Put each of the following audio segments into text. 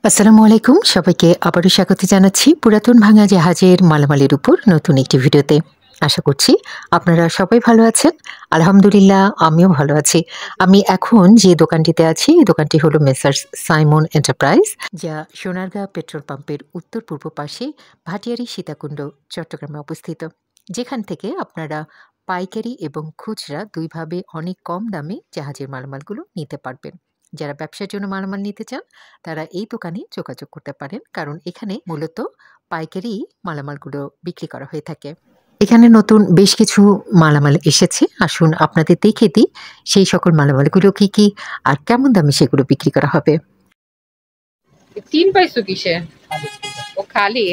আসসালামু আলাইকুম। সবাইকে আবারও স্বাগত জানাচ্ছি পুরাতন ভাঙা জাহাজের মালামালের উপর নতুন একটি ভিডিওতে। আশা করছি আপনারা সবাই ভালো আছেন। আলহামদুলিল্লাহ আমিও ভালো আছি। আমি এখন যে দোকানটিতে আছি এই দোকানটি হলো মেসার্স সাইমন এন্টারপ্রাইজ, যা সোনারগাঁ পেট্রোল পাম্পের উত্তর-পূর্ব পাশে ভাটিয়ারী সীতাকুণ্ড, চট্টগ্রামে অবস্থিত। যেখান থেকে আপনারা পাইকারি এবং খুচরা দুইভাবে অনেক কম দামে জাহাজের মালামালগুলো নিতে পারবেন। যারা ব্যবসার জন্য মালামাল নিতে চান তারা এই দোকানে যোগাযোগ করতে পারেন, কারণ এখানে মূলত পাইকারি মালামালগুলো বিক্রি করা হয়ে থাকে। এখানে নতুন বেশ কিছু মালামাল এসেছে। আসুন আপনাদের দেখে দিই সেই সকল মালামালগুলো কি কি আর কেমন দামে সেগুলো বিক্রি করা হবে। 3 পাইছো কিসে? ও খালি।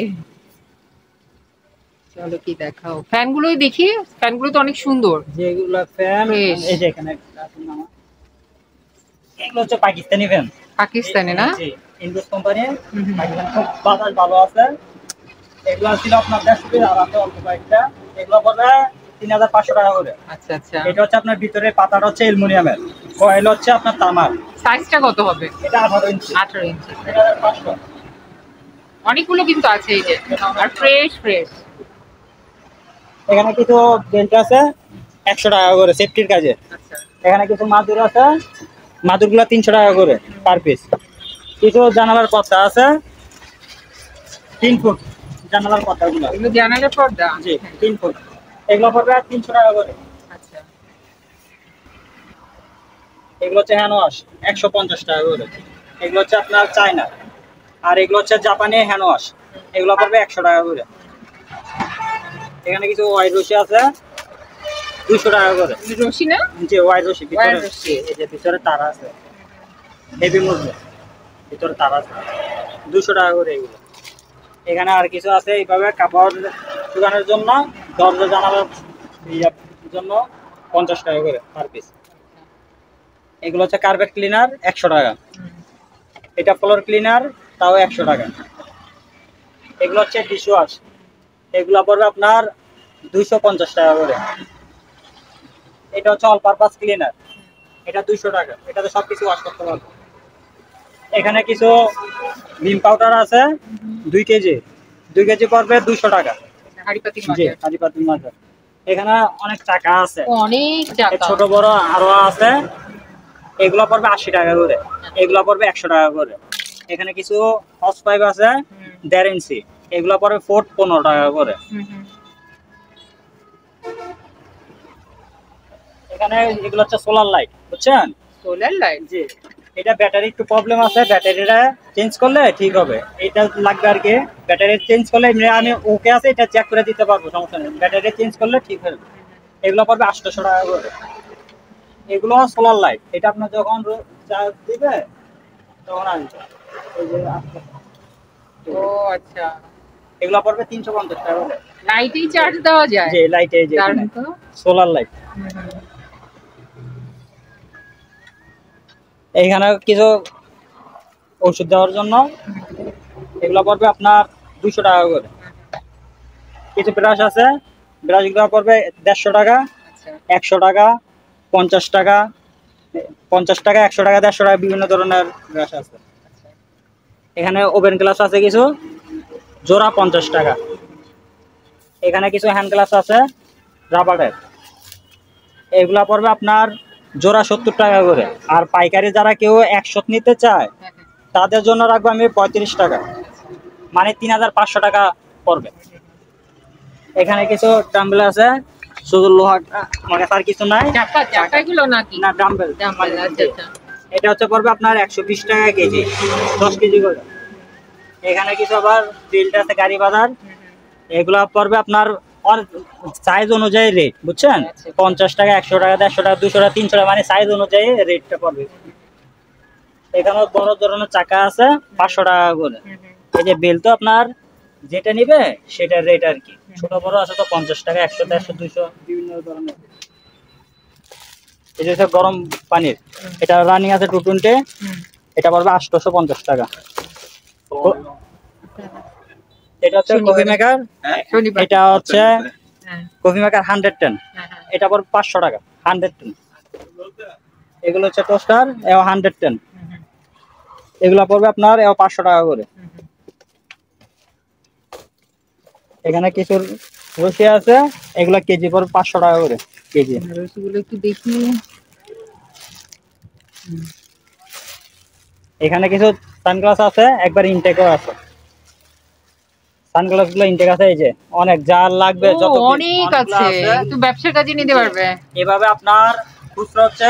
চলো কি দেখাও, ফ্যানগুলোই দেখি। ফ্যানগুলো তো অনেক সুন্দর। যেগুলো ফ্যান এই যে এখানে এগুলো হচ্ছে পাকিস্তানি ফ্যান। পাকিস্তানি না? জি, ইন্ডোস কোম্পানি। পাকিস্তান খুব বাজার ভালো আছে। এগুলো ছিল আপনার 150 আর আছে অল্প কয়েকটা। এগুলো পড়বে 3500 টাকা করে। আচ্ছা আচ্ছা। এটা হচ্ছে আপনার ভিতরে পাতাটা হচ্ছে অ্যালুমিনিয়ামের, কয়েল হচ্ছে আপনার তামার। সাইজটা কত হবে? এটা 18 ইঞ্চি। 18 ইঞ্চি। এটা 500। অনেকগুলো কিন্তু আছে এই যে, আর ফ্রেশ ফ্রেশ। এখানে কিছু বেল্ট আছে 100 টাকা করে সেফটির কাজে। আচ্ছা। এখানে কিছু মাদুর আছে, মাদুরগুলো 300 টাকা করে পার পিস। কিছু জানালার পর্দা আছে 3 ফুট, জানালার পর্দাগুলো। এগুলো জানালার পর্দা? জি, 3 ফুট। এগুলো পড়বে 300 টাকা করে। আচ্ছা। এগুলো হচ্ছে হ্যান্ড ওয়াশ 150 টাকা করে। এগুলো হচ্ছে আপনার চায়না, আর এগুলো হচ্ছে জাপানি হ্যান্ড ওয়াশ। এগুলো পড়বে 100 টাকা করে। এখানে কিছু ওয়াইড রশি আছে 200 টাকা করে। রশি না? জি, ওয়াইড রশি। ওয়্যার ভিতরে রশি। এই যে ভিতরে তার আছে, হেভি মুভমেন্ট, ভিতরে তার আছে 200 টাকা করে এগুলো। এখানে আর কিছু আছে এইভাবে কাপড় শুকানোর জন্য, দরজা জানালার জন্য 50 টাকা করে পার পিস। এগুলো হচ্ছে কার্পেট ক্লিনার 100 টাকা। এটা ফ্লোর ক্লিনার, তাও 100 টাকা। এগুলো হচ্ছে ডিশ ওয়াশ, এগুলো পড়বে আপনার 250 টাকা করে। এটা হচ্ছে অল পারপাস ক্লিনার, এটা 200 টাকা। এটাতে সবকিছু ওয়াশ করতে পারবে। এখানে কিছু ভিম পাউডার আছে 2 কেজি, 2 কেজি পড়বে 200 টাকা। হাড়িপাতি জি, মাঝে। হাড়িপাতির মাঝে। এখানে অনেক চাকা আছে, অনেক টাকা। ছোট বড় আরো আছে। এগুলো পড়বে 80 টাকা করে, এগুলো পড়বে 100 টাকা করে। এখানে কিছু হস পাইপ আছে 1.5 ইঞ্চি, এগুলো পড়বে 15 টাকা করে। এখানে এগুলো হচ্ছে সোলার লাইট, বুঝছেন? Solar light? জি, এটা ব্যাটারি একটু প্রবলেম আছে, ব্যাটারিটা চেঞ্জ করলে ঠিক হবে। এটা লাগবে আর কি, ব্যাটারি চেঞ্জ করলে আমি ওকে আছে, এটা চেক করে দিতে পারবো, সমস্যা নেই। ব্যাটারি চেঞ্জ করলে ঠিক হবে। এগুলো পড়বে 800 টাকা করে। এগুলো সোলার লাইট, এটা আপনার যখন চার্জ দিবে তখন আসবে। এই যে ও আচ্ছা। এগুলো পড়বে 350 টাকা করে। লাইটেই চার্জ দেওয়া যায়? যে লাইটে, এই যে দারুণ তো। Solar light. এইখানে কিছু ওষুধ দেওয়ার জন্য, এগুলো পড়বে আপনার 200 টাকা করে। কিছু ব্রাশ আছে, ব্রাশগুলো পড়বে 150 টাকা, 100 টাকা, 50 টাকা, 50 টাকা, 100 টাকা, 150 টাকা, বিভিন্ন ধরনের ব্রাশ আছে। এখানে ওভেন গ্লাস আছে কিছু, জোড়া 50 টাকা। এখানে কিছু হ্যান্ড গ্লাস আছে রাবারের, এগুলা পড়বে আপনার জোড়া 70 টাকা করে। আর পাইকারি যারা কেউ 100 নিতে চায় তাদের জন্য রাখবো আমি 35 টাকা, মানে 3500 টাকা পড়বে। এখানে কিছু ডাম্বেল আছে, শুধু লোহা, মানে আর কিছু নাই। চাকাগুলো নাকি? না, ডাম্বেল। আচ্ছা আচ্ছা। এটা হচ্ছে পড়বে আপনার 120 টাকা কেজি, 10 কেজি করে। এখানে কিছু আবার বেল্ট আছে গাড়ি বাঁধার, এগুলা পড়বে আপনার সাইজ অনুযায়ী রেট, বুঝছেন? 50 টাকা, 100 টাকা, 150 টাকা, 200 টাকা, 300 টাকা, মানে সাইজ অনুযায়ী রেটটা পড়বে। এখানে বড় ধরনের চাকা আছে 500 টাকা করে। এই যে বেল্ট তো আপনার যেটা নিবে সেটার রেট আর কি। ছোট বড় আছে তো 50 টাকা, 100, 150, 200, বিভিন্ন ধরনের। এই যে গরম পানির, এটা রানিং আছে 220, এটা পড়বে 850 টাকা। এটা হচ্ছে কফি মেকার, এটা হচ্ছে কফি মেকার 110, এটা পড়বে 500 টাকা 110। এগুলো হচ্ছে টোস্টার, 110। এগুলা পড়বে আপনার 500 টাকা করে। এখানে কিছু রশি আছে, এগুলা কেজি পড়বে 500 টাকা করে কেজি। রসগুলো একটু দেখি। এখানে কিছু সানগ্লাস আছে, একবার ইনটেকও আছে। সানগ্লাস গুলো ইনটেক আছে, এই যে অনেক যার লাগবে ও, যত অনেক আছে, তো ব্যবসার কাজে নিতে পারবে। এভাবে আপনার খুচরা হচ্ছে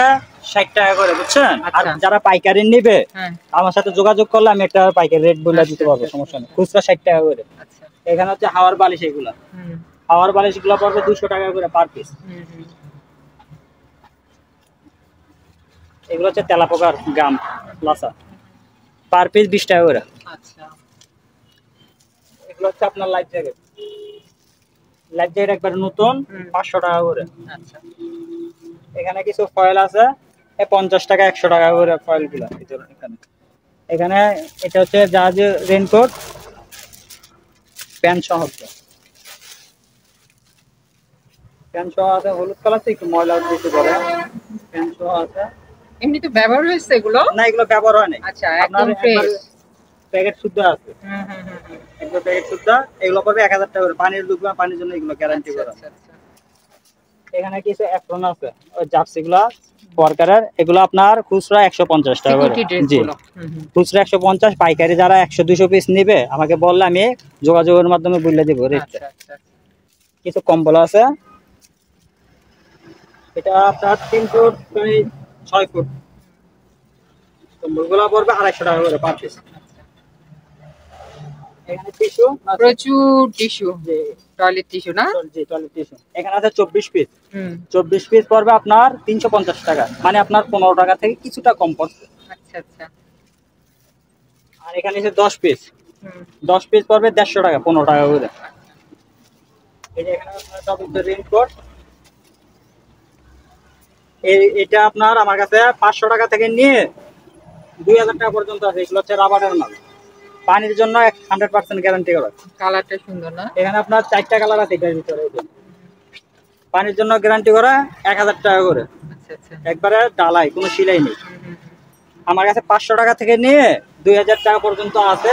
60 টাকা করে, বুঝছেন? আর আচ্ছা। যারা পাইকারি নেবে হ্যাঁ, আমার সাথে যোগাযোগ করলে আমি একটা পাইকারি রেট বলে দিতে পারবো, আচ্ছা, সমস্যা নেই। খুচরা 60 টাকা করে। আচ্ছা। এখানে হচ্ছে হাওয়ার বালিশ, এগুলা হুম, হাওয়ার বালিশ গুলো পড়বে 200 টাকা করে পার পিস। হুম, হুম। এগুলো হচ্ছে তেলাপোকার গাম লাসা, পার পিস 20 টাকা করে। আচ্ছা। এগুলো হচ্ছে আপনার লাইফ জ্যাকেট, লাইফ জ্যাকেট একবার নতুন, 500 টাকা করে। আচ্ছা। এখানে কিছু ফয়েল আছে, 50 টাকা 100 টাকা করে ফয়েল গুলা ভিতরে। এখানে এটা হচ্ছে জাহাজ রেনকোট, প্যান্ট সহ, প্যান্ট সহ আছে, হলুদ কালার, একটু ময়লা দিতে পারে, প্যান্ট সহ আছে। এমনি তো ব্যবহার হয়েছে এগুলো? না, এগুলো ব্যবহার হয় নাই, আচ্ছা, একদম ফ্রেশ। প্যাকেট শুদ্ধ আছে, হুম, হুম, হুম, হুম। একদম প্যাকেট শুদ্ধ। এগুলো পড়বে 1000 টাকা করে, পানির ডুববে, পানির জন্য এগুলো গ্যারান্টি করা। আচ্ছা, আচ্ছা। এখানে কিছু অ্যাপ্রন আছে, ওই জার্সি গুলা ওয়ার্কারের, এগুলো আপনার খুচরা 150 টাকা করে। সিকিউরিটি ড্রেস জি, গুলো। হুম, হুম। খুচরা 150, পাইকারি যারা 100-200 পিস নিবে আমাকে বললে আমি যোগাযোগের মাধ্যমে বলে দিব রেটটা। আচ্ছা, আচ্ছা। কিছু কম্বল আছে, এটা আপনার 3 ফুট প্রায় 6 ফুট, কম্বলগুলো পড়বে 250 টাকা করে পার পিস। এখানে টিস্যু প্রচুর টিস্যু, জি, টয়লেট টিস্যু না? জি, টয়লেট টিস্যু এখানে আছে 24 পিস। হুম। 24 পিস পড়বে আপনার 350 টাকা, মানে আপনার 15 টাকা থেকে কিছুটা কম পড়ছে। আচ্ছা, আচ্ছা। আর এখানে আছে 10 পিস, হুম। 10 পিস পড়বে 150 টাকা, 15 টাকা করে। এই যে এখানে আপনার সব রেইনকোট, এটা আপনার আমার কাছে 500 টাকা থেকে নিয়ে 2000 টাকা পর্যন্ত আছে। এগুলো হচ্ছে রাবারের মাল, পানির জন্য 100% গ্যারান্টি করা। কালারটা সুন্দর না? এখানে আপনার 4টা কালার আছে এটার ভিতরে। এই যে পানির জন্য গ্যারান্টি করা, 1000 টাকা করে, আচ্ছা, আচ্ছা। একবারে ডালাই, কোনো সেলাই নেই। হুম, হুম, হুম। আমার কাছে 500 টাকা থেকে নিয়ে 2000 টাকা পর্যন্ত আছে।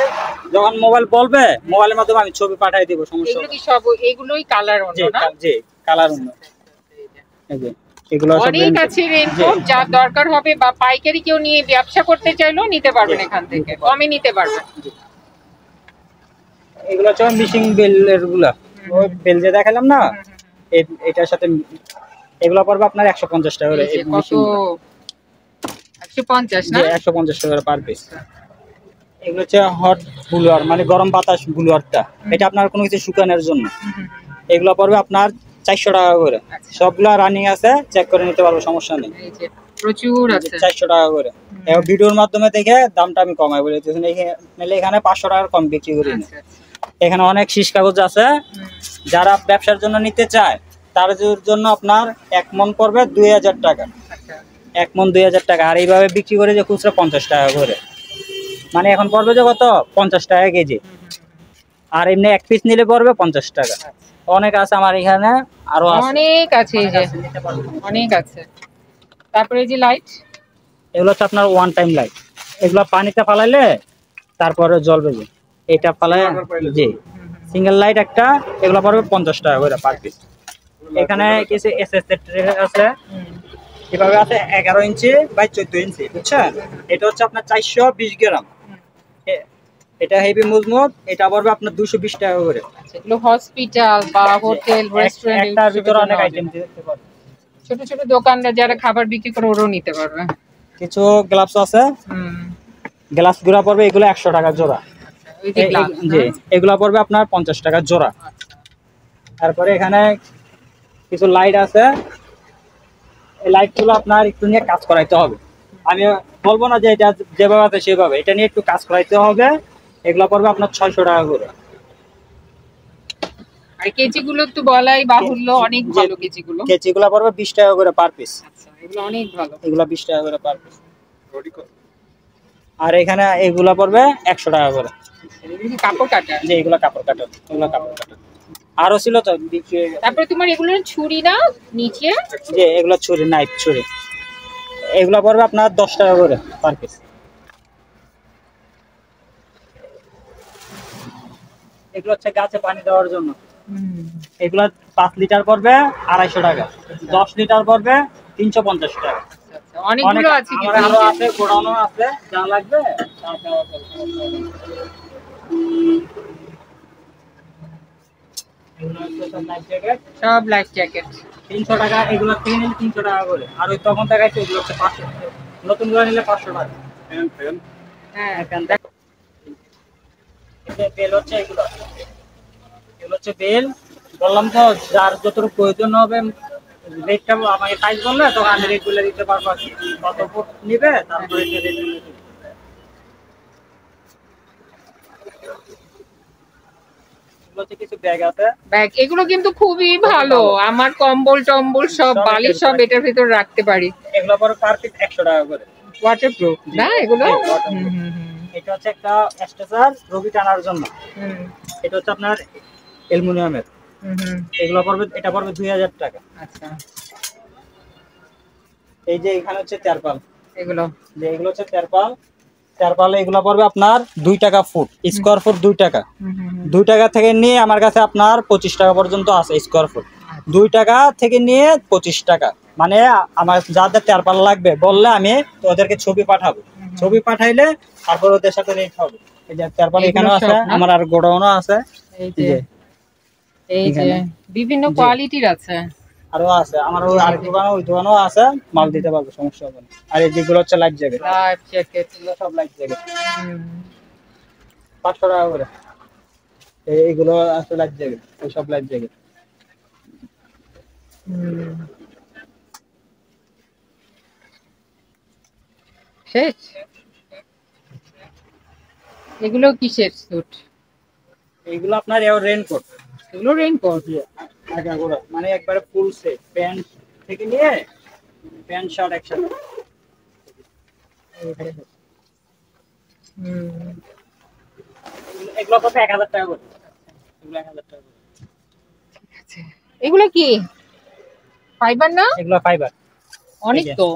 যখন মোবাইল বলবে, মোবাইলের মাধ্যমে আমি ছবি পাঠিয়ে দিব, সমস্যা এগুলো হবে কি সব এগুলোই কালার অন্য না? না। জি, কালার অন্য। এই যে এগুলো সব অনেক আছে রেইনকোট, যা দরকার হবে বা পাইকারি কেউ নিয়ে ব্যবসা করতে চাইলেও নিতে পারবেন এখান থেকে, কমে নিতে পারবেন। এগুলো হচ্ছে মিশিং বেলের গুলা, ওই বেল যে দেখালাম না, এটার সাথে এগুলো পড়বে আপনার 150 টাকা করে। এই যে কত, 150 না? 150 টাকা করে পার পিস। এগুলো হচ্ছে হট ব্লুয়ার, মানে গরম বাতাস ব্লুয়ারটা, এটা আপনার কোনো কিছু শুকানোর জন্য। হুম, হুম, এগুলো পড়বে আপনার 400 টাকা করে। আচ্ছা। সবগুলা রানিং আছে, চেক করে নিতে পারবো, সমস্যা নেই। এই যে প্রচুর আছে। 400 টাকা করে। এবং ভিডিওর মাধ্যমে দেখে দামটা আমি কমাই বলে দিতেছি, নাহলে এখানে 500 টাকার কম বিক্রি করি না। আচ্ছা, আচ্ছা। এখানে অনেক শীষ কাগজ আছে, হুম, যারা ব্যবসার জন্য নিতে চায় তাদের জন্য আপনার 1 মণ পড়বে 2000 টাকা, আচ্ছা। 1 মণ 2000 টাকা। আর এইভাবে বিক্রি করে যে খুচরা 50 টাকা করে, মানে এখন পড়বে যে কত, 50 টাকা কেজি। হুম, হুম, হুম। আর এমনি 1 পিস নিলে পড়বে 50 টাকা। আচ্ছা। অনেক আছে আমার এখানে, আরো আছে, অনেক আছে, এই যে নিতে পারবেন। অনেক আছে। তারপরে এই যে লাইট, এগুলো হচ্ছে আপনার ওয়ান টাইম লাইট, এগুলো পানিতে ফালাইলে তারপরে জ্বলবে। যে এটা ফালাই, জি, সিঙ্গেল লাইট একটা, এগুলো পড়বে 50 টাকা করে পার পিস। এখানে কিছু এসএস ট্রে আছে, এভাবে আছে 11 ইঞ্চি বাই 14 ইঞ্চি, বুঝছেন? এটা হচ্ছে আপনার 420 গ্রাম। এটা হেভি মজবুত, এটা পড়বে আপনার 220 টাকা করে। এগুলো হসপিটাল বা হোটেল রেস্টুরেন্ট, একটার ভিতরে অনেক আইটেম দিতে পারবে। ছোট ছোট দোকানদার যারা খাবার বিক্রি করে ওরাও নিতে পারবে। কিছু গ্লাভস আছে, হুম। গ্লাভস গুলা পড়বে এগুলো 100 টাকা জোড়া। আচ্ছা, ওই যে গ্লাস জি, এগুলা পড়বে আপনার 50 টাকা জোড়া। তারপরে এখানে কিছু লাইট আছে, এই লাইটগুলো আপনার একটু নিয়ে কাজ করাইতে হবে। আমি বলবো না যে এটা যেভাবে আছে সেভাবে, এটা নিয়ে একটু কাজ করাইতে হবে। এগুলো পড়বে আপনার 600 টাকা করে। আর কেজি গুলো তো বলাই বাহুল্য, অনেক ভালো কেজি গুলো। কেজিগুলো পড়বে 20 টাকা করে পার পিস। আচ্ছা, এগুলো অনেক ভালো। এগুলো 20 টাকা করে পার পিস। আর এখানে এগুলা পড়বে 100 টাকা করে। এগুলো কি কাপড় কাটা? যে এগুলো কাপড় কাটা, এগুলো কাপড় কাটা। আরো ছিল তো বিক্রি হয়ে গেছে। তারপরে তোমার এগুলো ছুরি না নিচে? যে এগুলো ছুরি, নাইফ ছুরি, এগুলো পড়বে আপনার 10 টাকা করে পার পিস। এগুলো হচ্ছে গাছে পানি দেওয়ার জন্য। এগুলো 5 লিটার পড়বে 250 টাকা, 10 লিটার পড়বে 350 টাকা। অনেকগুলো আছে কি? আমার আরো আছে, গোডাউনও আছে, যা লাগবে তা দেওয়া যাবে। এগুলো হচ্ছে সব লাইফ জ্যাকেট, সব লাইফ জ্যাকেট 300 টাকা। এগুলো থেকে নিলে 300 টাকা করে, আর ওই তখন দেখাইছে এগুলো হচ্ছে 500, নতুন করে নিলে 500 টাকা। হ্যাঁ, বেল হচ্ছে এগুলো হচ্ছে বেল। বললাম তো যার যতটুকু প্রয়োজন হবে রেটটা আমাকে সাইজ বললে তখন আমি রেট বলে দিতে পারবো আর কি। কত ফুট নিবে তারপরে রেট বলে দিবে। এগুলো হচ্ছে কিছু ব্যাগ আছে। ব্যাগ এগুলো কিন্তু খুবই ভালো, আমার কম্বল টম্বল সব বালিশ সব এটার ভিতর রাখতে পারি। এগুলো পরে পার পিস 100 টাকা করে। ওয়াটারপ্রুফ না এগুলো? এটা হচ্ছে একটা স্ট্রেচার রবি টানার জন্য। এটা হচ্ছে আপনার অ্যালুমিনিয়ামের। এগুলো পড়বে, এটা পড়বে 2000 টাকা। আচ্ছা, এই যে এখানে হচ্ছে তেরপাল, এগুলো হচ্ছে তেরপাল। তেরপালে এগুলো পড়বে আপনার 2 টাকা ফুট, স্কয়ার ফুট 2 টাকা। 2 টাকা থেকে নিয়ে আমার কাছে আপনার 25 টাকা পর্যন্ত আছে স্কয়ার ফুট। 2 টাকা থেকে নিয়ে 25 টাকা, মানে আমার যাদের তেরপাল লাগবে বললে আমি ওদেরকে ছবি পাঠাবো। ছবি পাঠাইলে তারপর ওদের সাথে রেট হবে। এই যে তেরপাল এখানে আছে, আমার আর গোডাউনও আছে। এই যে বিভিন্ন কোয়ালিটির আছে, আরো আছে আমার ওই আরেক দোকানে, ওই দোকানেও আছে, মাল দিতে পারবো, সমস্যা হবে না। আর এই যেগুলো হচ্ছে লাইফ জ্যাকেট, এগুলো সব লাইফ জ্যাকেট 500 টাকা করে। এইগুলো আছে লাইফ জ্যাকেট, এই সব লাইফ জ্যাকেট। শেষ? এগুলো কিসের স্যুট? এইগুলো আপনার রেইনকোট। এগুলো রেইনকোট, মানে একবারে ফুল সেট, প্যান্ট থেকে নিয়ে প্যান্ট শার্ট একসাথে। এগুলো কত? 1000 টাকা করে। এগুলো 1000 টাকা করে। এগুলো কি ফাইবার না? এগুলো ফাইবার। অনেক তো।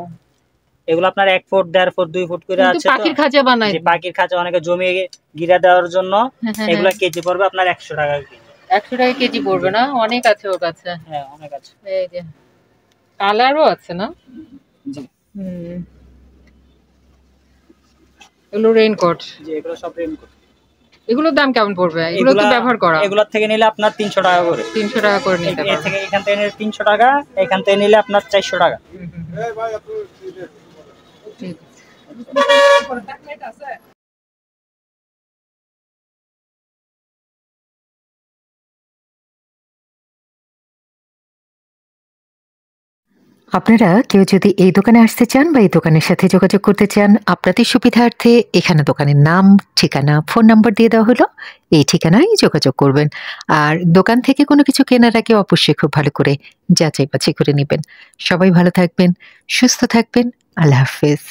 এগুলো আপনার 1 ফুট 1.5 ফুট 2 ফুট করে আছে। পাখির খাঁচা বানায়, যে পাখির খাঁচা অনেকে জমি গিরা দেওয়ার জন্য। এগুলো কেজি পড়বে আপনার 100 টাকা কেজি। 100 টাকা কেজি পড়বে না? অনেক আছে ওর কাছে। হ্যাঁ, অনেক আছে। এই যে কালারও আছে না? জি। এগুলো রেইনকোট। জি, এগুলো সব রেইনকোট। এগুলোর দাম কেমন পড়বে? এগুলো তো ব্যবহার করা। এগুলোর থেকে নিলে আপনার 300 টাকা করে। 300 টাকা করে নিতে পারবে। এখান থেকে নিলে 300 টাকা, এখান থেকে নিলে আপনার 400 টাকা। আপনারা কেউ যদি এই দোকানে আসতে চান বা এই দোকানের সাথে যোগাযোগ করতে চান, আপনাদের সুবিধার্থে এখানে দোকানের নাম, ঠিকানা, ফোন নাম্বার দিয়ে দেওয়া হলো। এই ঠিকানায় যোগাযোগ করবেন। আর দোকান থেকে কোনো কিছু কেনার আগে অবশ্যই খুব ভালো করে যাচাই বাছাই করে নেবেন। সবাই ভালো থাকবেন, সুস্থ থাকবেন। আল্লাহ হাফেজ।